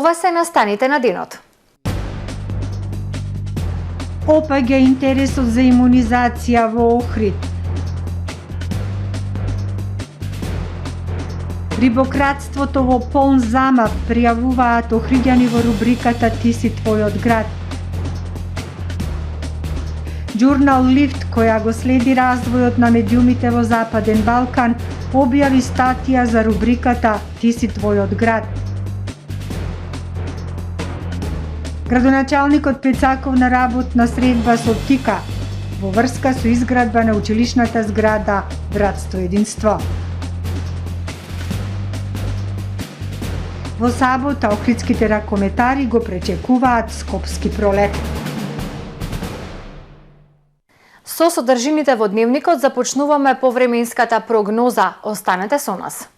Ова се настаните на денот. Опаѓа интересот за имунизација во Охрид. Рибократството во полн замав пријавуваат охриѓани во рубриката Ти си твојот град. Журнал Лифт, која го следи развојот на медиумите во Западен Балкан, објави статија за рубриката Ти си твојот град. Градоначалникот Пецаков на работна средба со ТИКА во врска со изградба на училишната зграда Братство единство. Во сабота охридските ракометари го пречекуваат скопски пролет. Со содржините во дневникот започнуваме повременската прогноза. Останете со нас.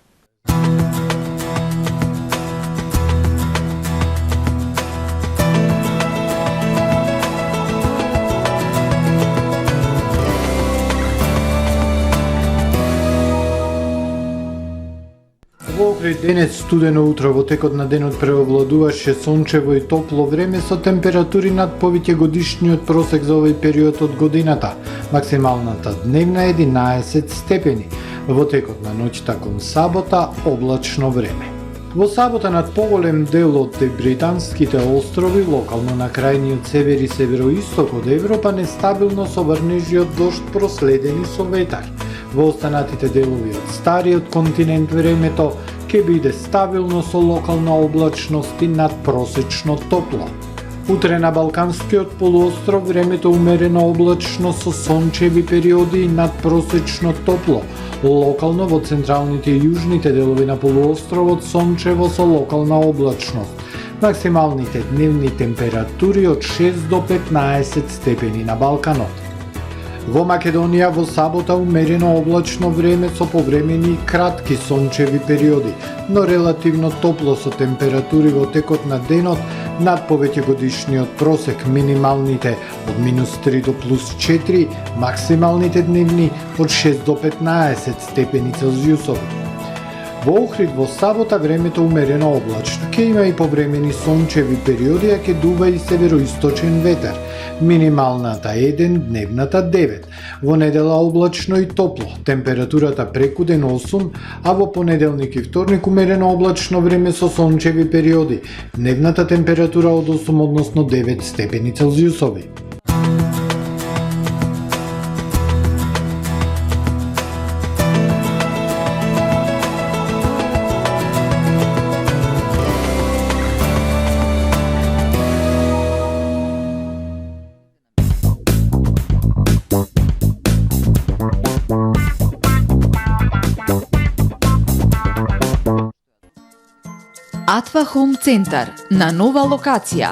Во Охрид денес студено утро, во текот на денот преовладуваше сончево и топло време со температури над повеќе годишниот просек за овој период од годината. Максималната дневна е 11 степени. Во текот на ноќта кон сабота облачно време. Во сабота над поголем дел од британските острови, локално на крајниот север и североисток од Европа, нестабилно со врнежи од дожд проследени со ветар. Во останатите делови од стариот континент времето ќе биде стабилно со локална облачност и надпросечно топло. Утре на Балканскиот полуостров времето умерено облачно со сончеви периоди и надпросечно топло. Локално во централните и јужните делови на полуостровот сончево со локална облачност. Максималните дневни температури од 6 до 15 степени на Балканот. Во Македонија во сабота умерено облачно време со повремени и кратки сончеви периоди, но релативно топло со температури во текот на денот над повеќе годишниот просек, минималните од -3 до +4, максималните дневни од 6 до 15 степени Целзиусови. Во Охрид во сабота времето умерено облачно, ќе има и повремени сончеви периоди, а ќе дува и североисточен ветер. Минималната 1, дневната 9. Во недела облачно и топло, температурата преку ден 8, а во понеделник и вторник умерено облачно време со сончеви периоди. Дневната температура од 8, односно 9 степени Целзиусови. Атва Хоум Центар на нова локација.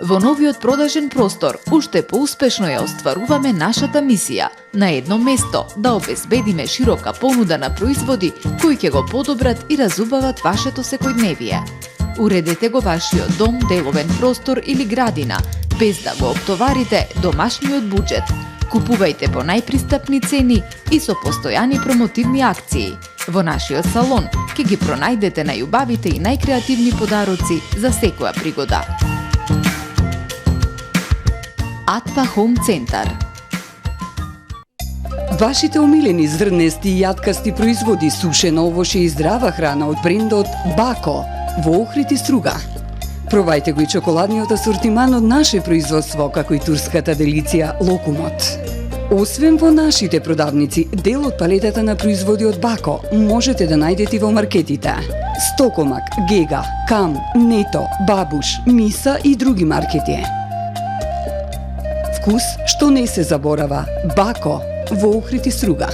Во новиот продажен простор уште поуспешно ја остваруваме нашата мисија на едно место да обезбедиме широка понуда на производи кои ќе го подобрат и разубават вашето секојдневие. Уредете го вашиот дом, деловен простор или градина без да го оптоварите домашниот буџет. Купувајте по најпристапни цени и со постојани промотивни акции. Во нашиот салон ќе ги пронајдете најубавите и најкреативни подароци за секоја пригода. Атва Хоум Центар. Вашите омилени зрнести и јаткасти производи, сушено овоше и здрава храна од брендот Бако во Охрид и Струга. Пробајте го и чоколадниот асортиман од наше производство, како и турската делиција Локумот. Освен во нашите продавници, дел од палетата на производи од Бако можете да најдете во маркетите Стокомак, Гега, Кам, Нето, Бабуш, Миса и други маркети. Вкус што не се заборава. Бако во Охрид и Струга.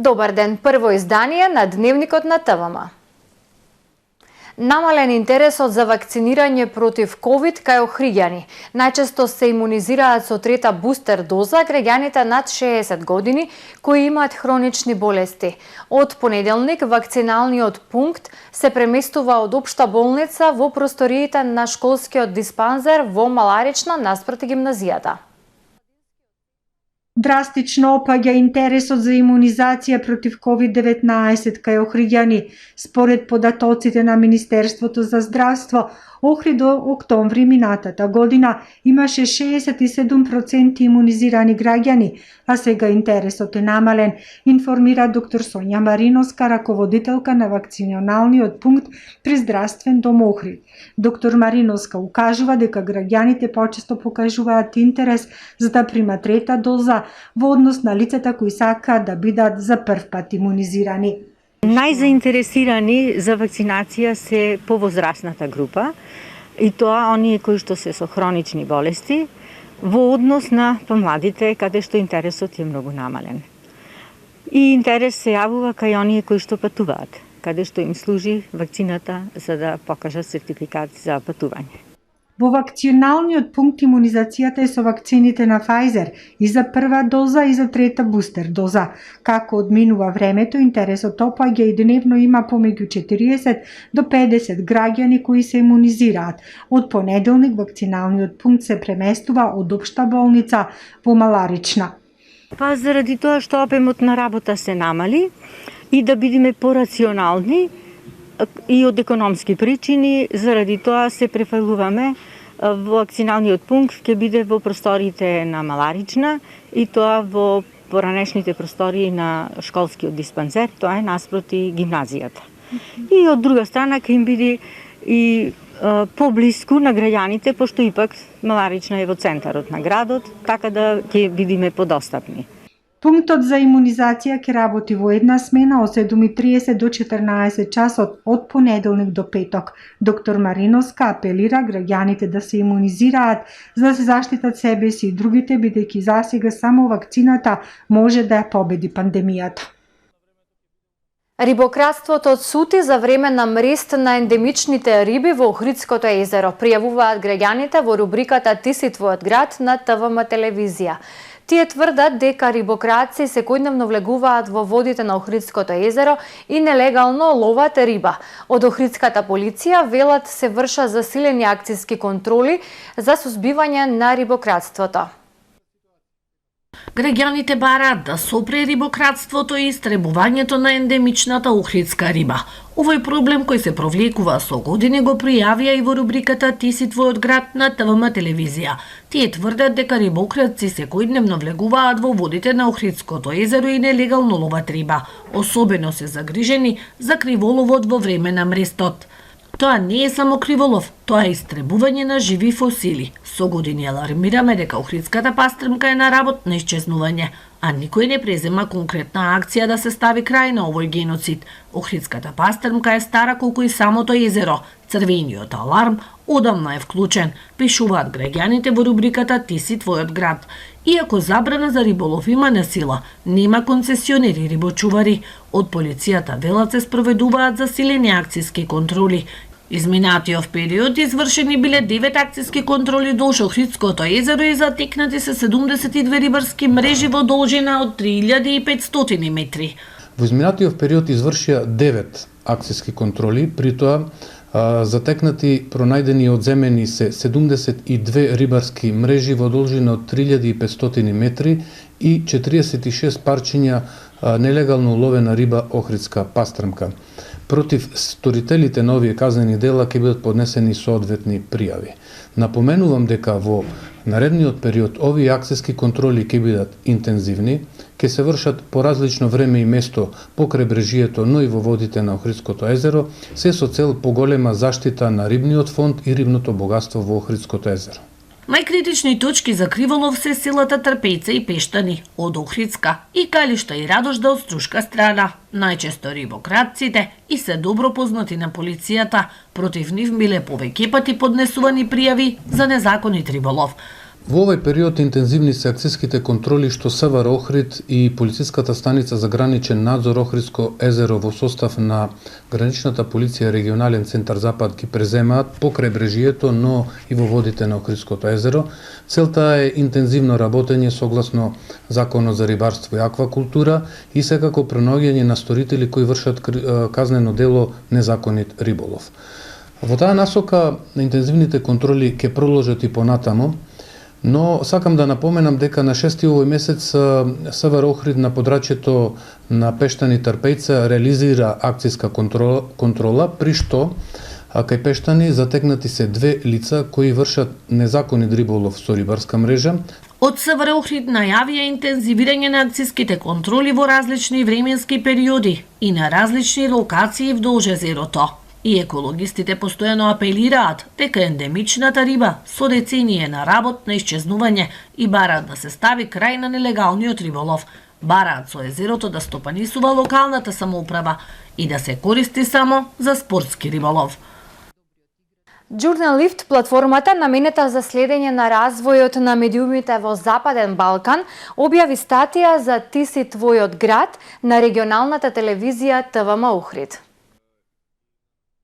Добар ден, прво издание на Дневникот на ТВМ. Намален интересот за вакцинирање против ковид кај охриѓани. Најчесто се имунизираат со трета бустер доза граѓаните над 60 години кои имаат хронични болести. Од понеделник вакциналниот пункт се преместува од општа болница во просториите на школскиот диспанзер во Маларична наспроти гимназијата. Драстично опаѓа интересот за имунизација против COVID-19 кај охриѓани. Според податоците на Министерството за здравство, Охрид до октомври минатата година имаше 67% имунизирани граѓани, а сега интересот е намален, информира доктор Сонја Мариновска, раководителка на вакциналниот пункт при здравствен дом Охрид. Доктор Мариновска укажува дека граѓаните почесто покажуваат интерес за да примат трета доза во однос на лицата кои сакаат да бидат за прв пат имунизирани. Најзаинтересирани за вакцинација се повозрастната група и тоа оние кои што се со хронични болести во однос на помладите каде што интересот е многу намален. И интерес се јавува кај оние кои што патуваат, каде што им служи вакцината за да покажат сертификат за патување. Во вакциналниот пункт имунизацијата е со вакцините на Pfizer и за прва доза и за трета бустер доза. Како одминува времето, интересот опаѓа и дневно има помеѓу 40 до 50 граѓани кои се имунизираат. Од понеделник вакциналниот пункт се преместува од општа болница во Маларична. Па заради тоа што обемот на работа се намали и да бидеме порационални и од економски причини, заради тоа се префалуваме. Вакциналниот пункт ќе биде во просториите на Маларична и тоа во поранешните простории на школскиот диспансер, тоа е наспроти гимназијата. И од друга страна ќе им биде и поблиску на граѓаните, пошто ипак Маларична е во центарот на градот, така да ќе бидеме подостапни. Пунктот за имунизација ќе работи во една смена од 7:30 до 14 часот од понеделник до петок. Доктор Мариновска апелира граѓаните да се имунизираат за да се заштитат себе си и другите, бидејќи засега само вакцината може да ја победи пандемијата. Рибократството одсути за време на мрест на ендемичните риби во Охридското езеро, пријавуваат граѓаните во рубриката Ти си твојот град на ТВМ телевизија. Тие тврдат дека рибокраци секојдневно влегуваат во водите на Охридското езеро и нелегално ловат риба. Од Охридската полиција велат се вршат засилени акциски контроли за сузбивање на рибократството. Граѓаните бараат да сопре рибократството и истребувањето на ендемичната охридска риба. Овој проблем кој се провлекува со години го пријавија и во рубриката Ти си твојот град на ТВМ телевизија. Тие тврдат дека рибократци секојдневно влегуваат во водите на Охридското езеро и нелегално ловат риба. Особено се загрижени за криволовот во време на мрестот. Тоа не е само криволов, тоа е истребување на живи фосили. Со години алармираме дека Охридската пастрмка е на работ на исчезнување, а никој не презема конкретна акција да се стави крај на овој геноцид. Охридската пастрмка е стара колку и самото езеро. Црвениот аларм одамна е вклучен, пишуваат граѓаните во рубриката Ти си твојот град. Иако забрана за риболов има на сила, нема концесионери рибочувари. Од полицијата велат се спроведуваат засилени акциски контроли. Изминатиот период извршени биле 9 акциски контроли долж Охридското езеро и затекнати се 72 рибарски мрежи во должина од 3500 метри. Во изминатиот период извршија 9 акциски контроли, при тоа затекнати пронајдени и одземени се 72 рибарски мрежи во должина од 3500 метри и 46 парчиња нелегално уловена риба охридска пастрмка. Против сторителите на овие казнени дела ќе бидат поднесени соодветни пријави. Напоменувам дека во наредниот период овие акциски контроли ќе бидат интензивни, ќе се вршат по различно време и место покрај брежието, но и во водите на Охридското езеро, се со цел поголема заштита на рибниот фонд и рибното богатство во Охридското езеро. Најкритични точки за криволов се селата Трпејца и Пештани, од Охридска и Калишта и Радожда од струшка страна. Најчесто рибократците и се добро познати на полицијата, против нив биле повеќе пати поднесувани пријави за незаконит риболов. Во овој период интензивни се акциските контроли што СВР Охрид и полициската станица за граничен надзор Охридско езеро во состав на граничната полиција регионален центар Запад ги преземаат по крайбрежието, но и во водите на Охридското езеро. Целта е интензивно работење согласно Законот за рибарство и аквакултура и секако пронаоѓање на сторители кои вршат казнено дело незаконит риболов. Во таа насока интензивните контроли ќе продолжат и понатаму, но сакам да напоменам дека на 6 овој месец СВР Охрид на подрачјето на Пештани Трпејца реализира акцијска контрола, при што кај Пештани затекнати се 2 лица кои вршат незаконит риболов со рибарска мрежа. Од СВР Охрид најавија интензивирање на акцијските контроли во различни временски периоди и на различни локации вдолж езерото. И екологистите постојано апелираат дека ендемичната риба со децении на работ на исчезнување и бараат да се стави крај на нелегалниот риболов. Бараат со езерото да стопанисува локалната самоуправа и да се користи само за спортски риболов. Журналифт, платформата наменета за следење на развојот на медиумите во Западен Балкан, објави статија за Ти си твојот град на регионалната телевизија ТВМ Охрид.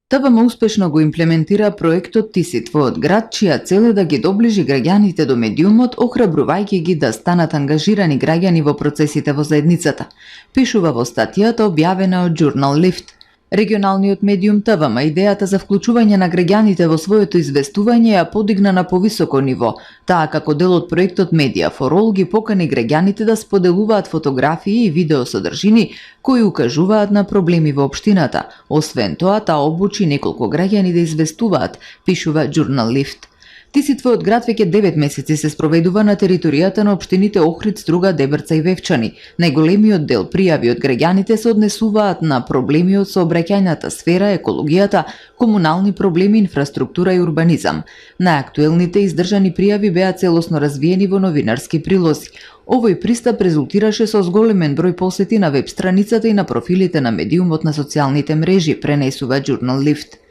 ТВМ успешно го имплементира проектот Ти си твојот град, чија цел е да ги доближи граѓаните до медиумот, охрабрувајќи ги да станат ангажирани граѓани во процесите во заедницата, пишува во статијата објавена од Журналифт. Регионалниот медиум ТВМ идејата за вклучување на граѓаните во своето известување ја подигна на повисоко ниво, таа како дел од проектот Media for All ги покани граѓаните да споделуваат фотографии и видеосодржини кои укажуваат на проблеми во општината. Освен тоа, таа обучи неколку граѓани да известуваат, пишува Журналифт. Ти си твојот град веќе 9 месеци се спроведува на територијата на општините Охрид, Струга, Дебрца и Вевчани. Најголемиот дел пријави од граѓаните се однесуваат на проблеми од сообраќајната сфера, екологијата, комунални проблеми, инфраструктура и урбанизам. Најактуелните издржани пријави беа целосно развиени во новинарски прилози. Овој пристап резултираше со зголемен број посети на веб страницата и на профилите на медиумот на социјалните мрежи, пренесува Журналифт.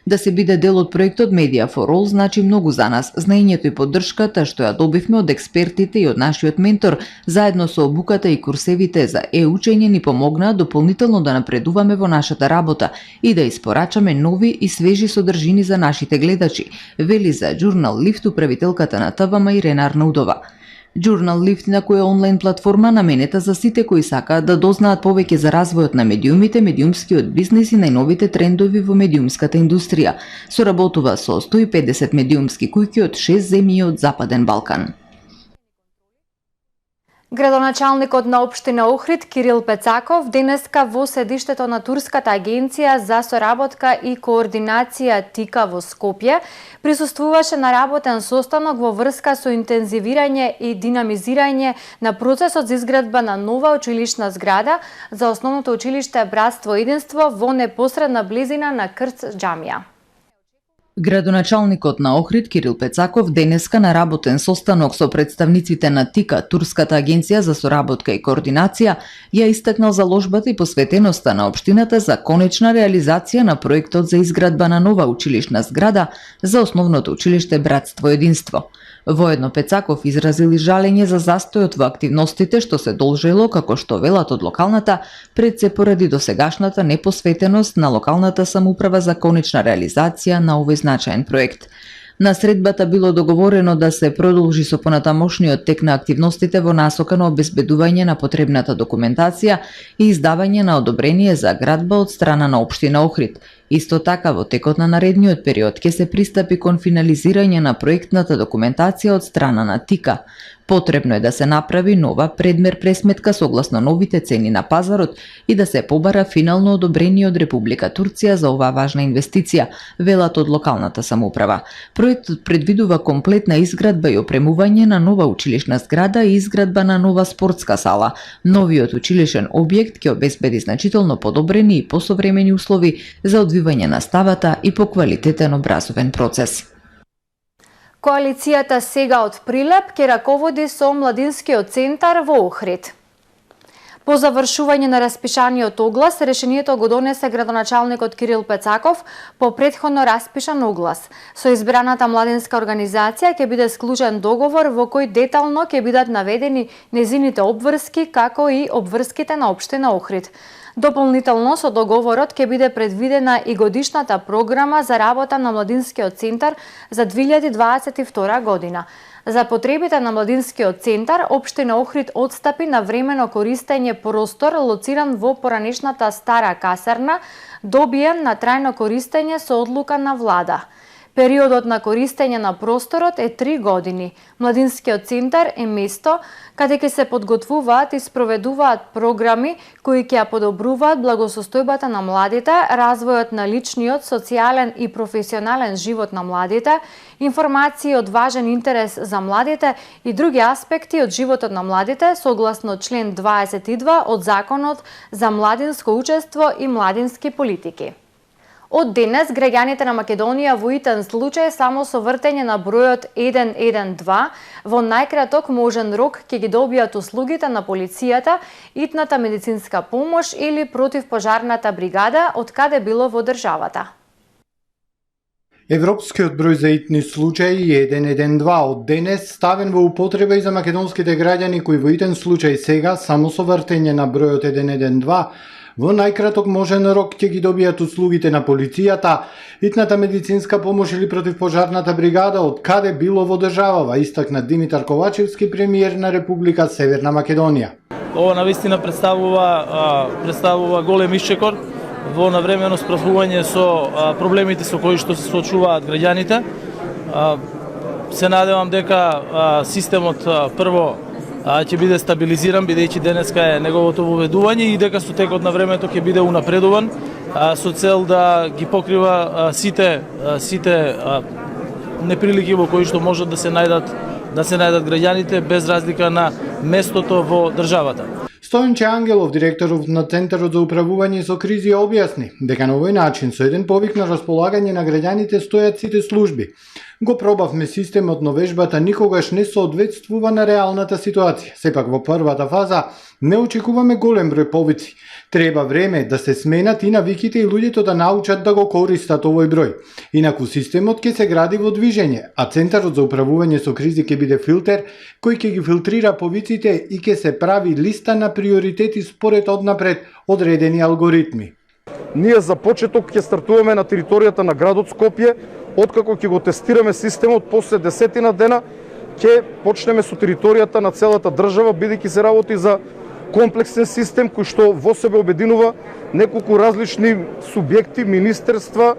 Да се биде дел од проектот Media for All значи многу за нас. Знаењето и поддршката што ја добивме од експертите и од нашиот ментор, заедно со обуката и курсевите за учење ни помогнаа дополнително да напредуваме во нашата работа и да испорачаме нови и свежи содржини за нашите гледачи, вели за Журналифт управителката на ТВМ Ирена Арнаудова. Журналифт на која онлайн платформа наменета за сите кои сакаат да дознаат повеќе за развојот на медиумите, медиумскиот бизнис и најновите трендови во медиумската индустрија. Соработува со 150 медиумски куќи од 6 земји од Западен Балкан. Градоначалникот на општина Охрид Кирил Пецаков денеска во седиштето на Турската агенција за соработка и координација ТИКА во Скопје присуствуваше на работен состанок во врска со интензивирање и динамизирање на процесот за изградба на нова училишна зграда за основното училиште Братство и единство во непосредна близина на Крц џамија. Градоначалникот на Охрид Кирил Пецаков денеска на работен состанок со представниците на ТИКА, Турската агенција за соработка и координација, ја истакнал заложбата и посветеноста на општината за конечна реализација на проектот за изградба на нова училишна зграда за основното училиште Братство и единство. Воедно Пецаков изразили жалење за застојот во активностите што се должело, како што велат од локалната, пред се поради досегашната непосветеност на локалната самоуправа за конечна реализација на овој значаен проект. На средбата било договорено да се продолжи со понатамошниот тек на активностите во насока на обезбедување на потребната документација и издавање на одобрение за градба од страна на општина Охрид. Исто така, во текот на наредниот период ќе се пристапи кон финализирање на проектната документација од страна на ТИКА. Потребно е да се направи нова предмер пресметка согласно новите цени на пазарот и да се побара финално одобрение од Република Турција за оваа важна инвестиција, велат од локалната самоуправа. Проектот предвидува комплетна изградба и опремување на нова училишна зграда и изградба на нова спортска сала. Новиот училишен објект ќе обезбеди значително подобрени и посовремени услови за одвивање на ставата и поквалитетен образовен процес. Коалицијата Сега од Прилеп ќе раководи со младинскиот центар во Охрид. По завршување на распишаниот оглас, решението го донесе градоначалникот Кирил Пецаков по претходно распишан оглас. Со избраната младинска организација ќе биде склучен договор во кој детално ќе бидат наведени незините обврски, како и обврските на општина Охрид. Дополнително со договорот ќе биде предвидена и годишната програма за работа на Младинскиот центар за 2022 година. За потребите на Младинскиот центар, општина Охрид отстапи на времено користење простор лоциран во поранешната стара касарна, добиен на трајно користење со одлука на влада. Периодот на користење на просторот е 3 години. Младинскиот центар е место каде ќе се подготвуваат и спроведуваат програми кои ќе ја подобруваат благосостојбата на младите, развојот на личниот, социјален и професионален живот на младите, информации од важен интерес за младите и други аспекти од животот на младите согласно член 22 од Законот за младинско учество и младински политики. Од денес, граѓаните на Македонија во итен случај само со вртење на бројот 112 во најкраток можен рок ќе ги добијат услугите на полицијата, итната медицинска помош или противпожарната бригада од каде било во државата. Европскиот број за итни случаи 112 од денес ставен во употреба и за македонските граѓани кои во итен случај сега само со вртење на бројот 112 во најкраток можен рок ќе ги добијат услугите на полицијата, итната медицинска помош или противпожарната бригада од каде било во државава, истакна Димитар Ковачевски, премиер на Република Северна Македонија. Ова навистина представува голем исчекор во навремено справување со проблемите со кои што се соочуваат граѓаните. Се надевам дека системот прво ќе биде стабилизиран, бидејќи денеска е неговото воведување и дека со текот на времето ќе биде унапредуван со цел да ги покрива сите неприлики во кои што можат да се најдат граѓаните без разлика на местото во државата. Стојанче Ангелов, директорот на Центарот за управување со кризи, објасни дека на овој начин со еден повик на располагање на граѓаните стојат сите служби. Го пробавме системот, но вежбата никогаш не соодветствува на реалната ситуација. Сепак во првата фаза не очекуваме голем број повици. Треба време да се сменат и навиките и луѓето да научат да го користат овој број. Инаку системот ќе се гради во движење, а Центарот за управување со кризи ќе биде филтер кој ќе ги филтрира повиците и ќе се прави листа на приоритети според однапред одредени алгоритми. Ние за почеток ќе стартуваме на територијата на градот Скопје. Откако ќе го тестираме системот, после 10 дена ќе почнеме со територијата на целата држава, бидејќи се работи за комплексен систем кој што во себе обединува неколку различни субјекти, министерства,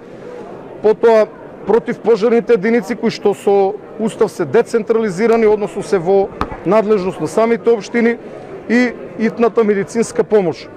потоа противпожарните единици кои што со устав се децентрализирани, односно се во надлежност на самите општини, и итната медицинска помош.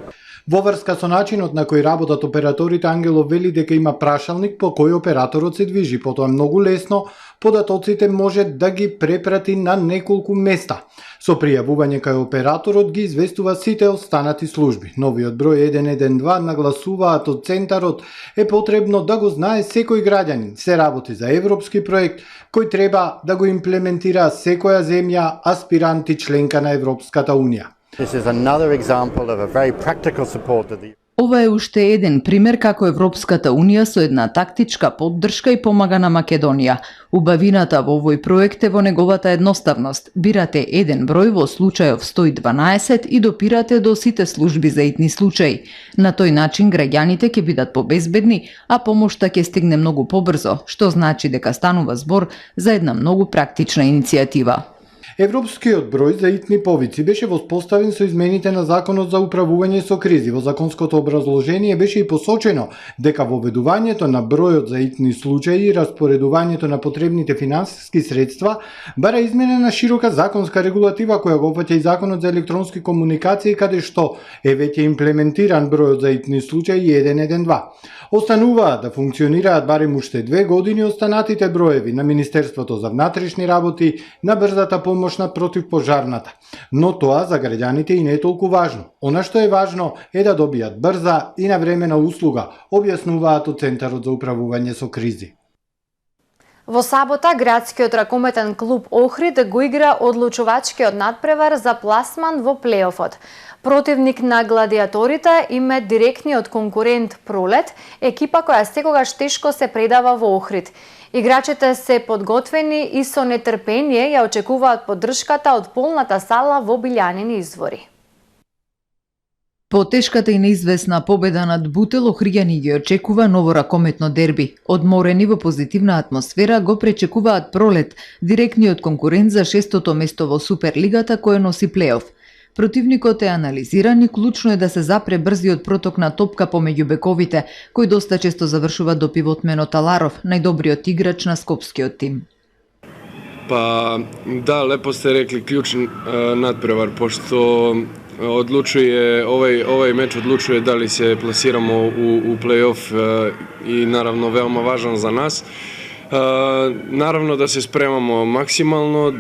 Во врска со начинот на кој работат операторите, Ангелов вели дека има прашалник по кој операторот се движи, потоа многу лесно податоците може да ги препрати на неколку места. Со пријавување кај операторот ги известува сите останати служби. Новиот број 112 нагласуваат од Центарот е потребно да го знае секој граѓанин. Се работи за европски проект кој треба да го имплементира секоја земја аспиранти членка на Европската Унија. This is another example of a very practical support that the Ова е уште еден пример како Европската Унија со една тактичка поддршка и помага на Македонија. Убавината во овој проект е во неговата едноставност. Бирате еден број во случајов 112 и допирате до сите служби за итни случаи. На тој начин граѓаните ќе бидат побезбедни, а помошта ќе стигне многу побрзо, што значи дека станува збор за една многу практична иницијатива. Европскиот број за итни повици беше воспоставен со измените на Законот за управување со кризи. Во законското образложение беше и посочено дека воведувањето на бројот за итни случаи и распоредувањето на потребните финансиски средства бара изменена широка законска регулатива која го опфаќа и Законот за електронски комуникации, каде што е веќе имплементиран бројот за итни случаи 112. Остануваат да функционираат барем уште 2 години останатите броеви на Министерството за внатрешни работи, на брзата помош на противпожарната. Но тоа за граѓаните и не е толку важно. Она што е важно е да добијат брза и навремена услуга, објаснуваат од Центарот за управување со кризи. Во сабота, градскиот ракометен клуб Охрид го игра одлучувачкиот надпревар за пласман во плейофот. Противник на гладиаторите им е директниот конкурент Пролет, екипа која секогаш тешко се предава во Охрид. Играчите се подготвени и со нетрпение ја очекуваат поддршката од полната сала во Билјанини извори. По тешката и неизвестна победа над Бутел, Охриѓани ги очекува ново ракометно дерби. Одморени во позитивна атмосфера го пречекуваат Пролет, директниот конкурент за 6-тото место во Суперлигата кој носи плейоф. Противникот е анализиран и клучно е да се запре брзиот проток на топка помеѓу бековите, кој доста често завршува до пивотмено Таларов, најдобриот играч на скопскиот тим. Па да, лепо сте рекли, клjučni nadprevar, pošto odlučuje, ovaj meč odlučuje da li se plasiramo u play-off i naravno veoma važan za nas. Naravno da se spremamo maksimalno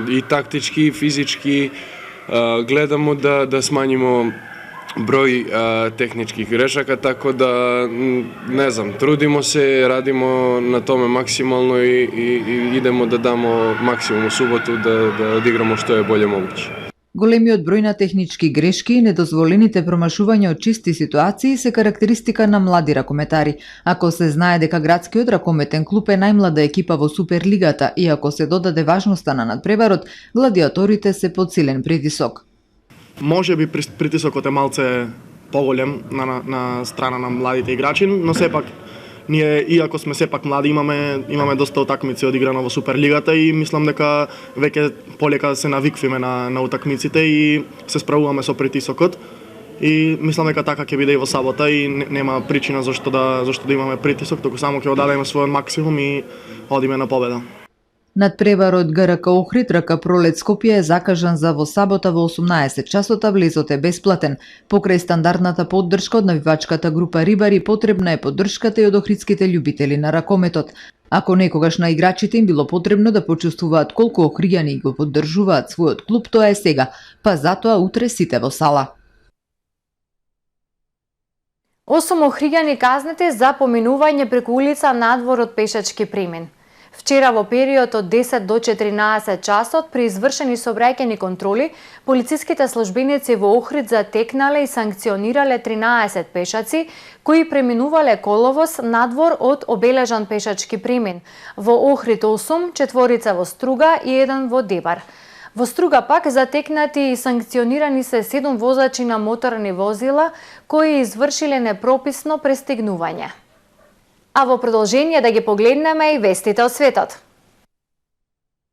i taktički i fizički, gledamo da smanjimo broj tehničkih grešaka, tako da ne znam, trudimo se, radimo na tome maksimalno i idemo da damo maksimum u subotu da odigramo što je bolje moguće. Големиот број на технички грешки и недозволените промашувања од чисти ситуации се карактеристика на млади ракометари. Ако се знае дека градскиот ракометен клуб е најмлада екипа во Суперлигата и ако се додаде важноста на надпреварот, гладиаторите се под силен притисок. Може би притисокот е малце поголем на страна на младите играчи, но сепак ние, иако сме сепак млади, имаме доста утакмици одиграно во Суперлигата и мислам дека веќе полека се навиквиме на утакмиците и се справуваме со притисокот. И мислам дека така ќе биде и во сабота и нема причина зашто да имаме притисок, туку само ќе одадеме својот максимум и одиме на победа. Надпреварот ГРК Охрид РК Пролет Скопје е закажан за во сабота во 18 часот, а влезот е бесплатен. Покрај стандардната поддршка од навивачката група Рибари, потребна е поддршката и од охридските љубители на ракометот. Ако некогаш на играчите им било потребно да почувствуваат колку охриѓани го поддржуваат својот клуб, тоа е сега, па затоа утре сите во сала. 8 охриѓани казнети за поминување преку улица надвор од пешачки премин. Вчера во период од 10 до 14 часот при извршени сообраќајни контроли, полициските службеници во Охрид затекнале и санкционирале 13 пешаци кои преминувале коловоз надвор од обележан пешачки премин. Во Охрид 8, 4 во Струга и 1 во Дебар. Во Струга пак затекнати и санкционирани се 7 возачи на моторни возила кои извршиле непрописно пристигнување. А во продолжение да ги погледнеме и вестите од светот.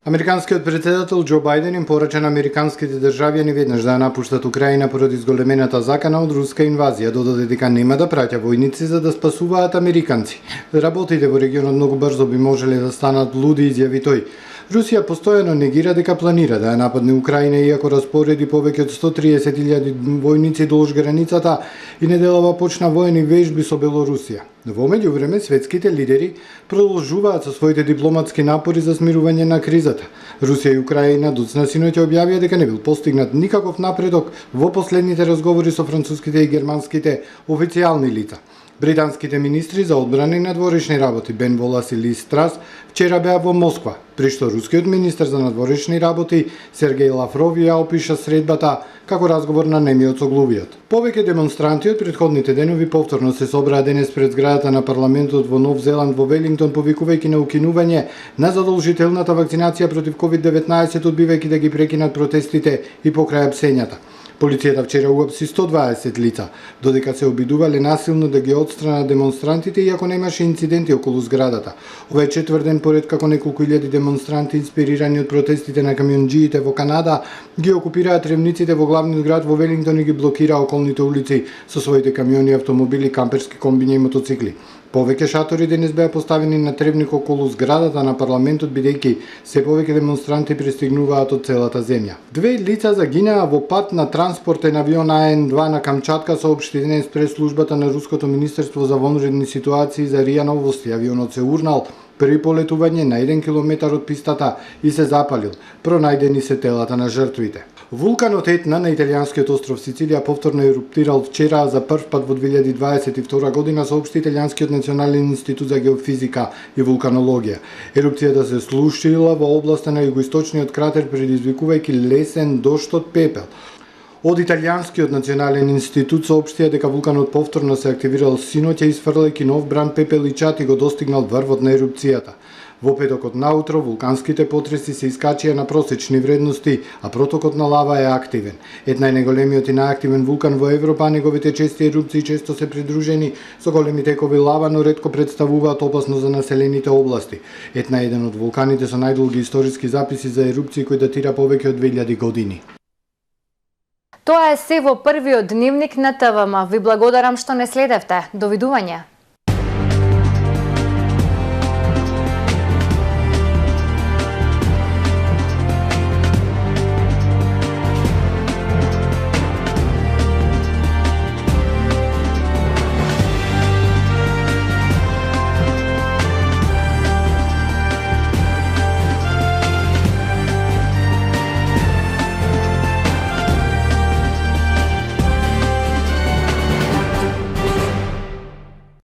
Американскиот претседател Џо Бајден им порача на американските државјани веднаш да напуштат Украина поради зголемената закана од руска инвазија. Додаде дека нема да праќа војници за да спасуваат американци. Работите во регионот многу брзо би можеле да станат луди, изјави тој. Русија постојано негира дека планира да ја нападне Украина, иако распореди повеќе од 130.000 војници долж границата и неделава почна воени вежби со Белорусија. Во меѓувреме, светските лидери продолжуваат со своите дипломатски напори за смирување на кризата. Русија и Украина доцна синоќа објавија дека не бил постигнат никаков напредок во последните разговори со француските и германските официјални лица. Британските министри за одбрана и надворешни работи Бен Волас и Лиз Трас вчера беа во Москва, при што рускиот министер за надворешни работи Сергеј Лавров ја опиша средбата како разговор на немиот со глувиот. Повеќе демонстранти од претходните денови повторно се собраа денес пред зградата на парламентот во Нов Зеланд во Велингтон, повикувајќи на укинување на задолжителната вакцинација против COVID-19, одбивајќи да ги прекинат протестите и покрај апсењата. Полицијата вчера уапси 120 лица, додека се обидувале насилно да ги отстранат демонстрантите, иако немаше инциденти околу зградата. Ова е четврт ден поред како неколку илјади демонстранти, инспирирани од протестите на камионџиите во Канада, ги окупираат ревниците во главниот град во Велингтон и ги блокираа околните улици со своите камиони, автомобили, камперски комбиња и мотоцикли. Повеќе шатори денес беа поставени на тревник околу зградата на парламентот, бидејќи се повеќе демонстранти пристигнуваат од целата земја. 2 лица загинаа во пат на транспортен авион АН-2 на Камчатка, соопшти денес прес-службата на Руското министерство за вонредни ситуации за РИА Новости. Авионот се урнал при полетување на 1 километар од пистата и се запалил. Пронајдени се телата на жртвите. Вулканот Етна на италијанскиот остров Сицилија повторно еруптирал вчера за прв пат во 2022 година, соопшти Италијанскиот национален институт за геофизика и вулканологија. Ерупцијата се случила во областа на југоисточниот кратер, предизвикувајќи лесен дожд од пепел. Од Италијанскиот национален институт соопштија дека вулканот повторно се активирал синоќа исфрлајќи нов бран пепел и чад и го достигнал врвот на ерупцијата. Во петокот наутро вулканските потреси се искачија на просечни вредности, а протокот на лава е активен. Најголемиот и најактивен вулкан во Европа, неговите чести ерупции често се придружени со големи текови лава, но ретко представуваат опасност за населените области. Еден од вулканите со најдолги историски записи за ерупции кој датира повеќе од 2000 години. Тоа е се во првиот дневник на ТВМ. Ви благодарам што не следевте. Довидување.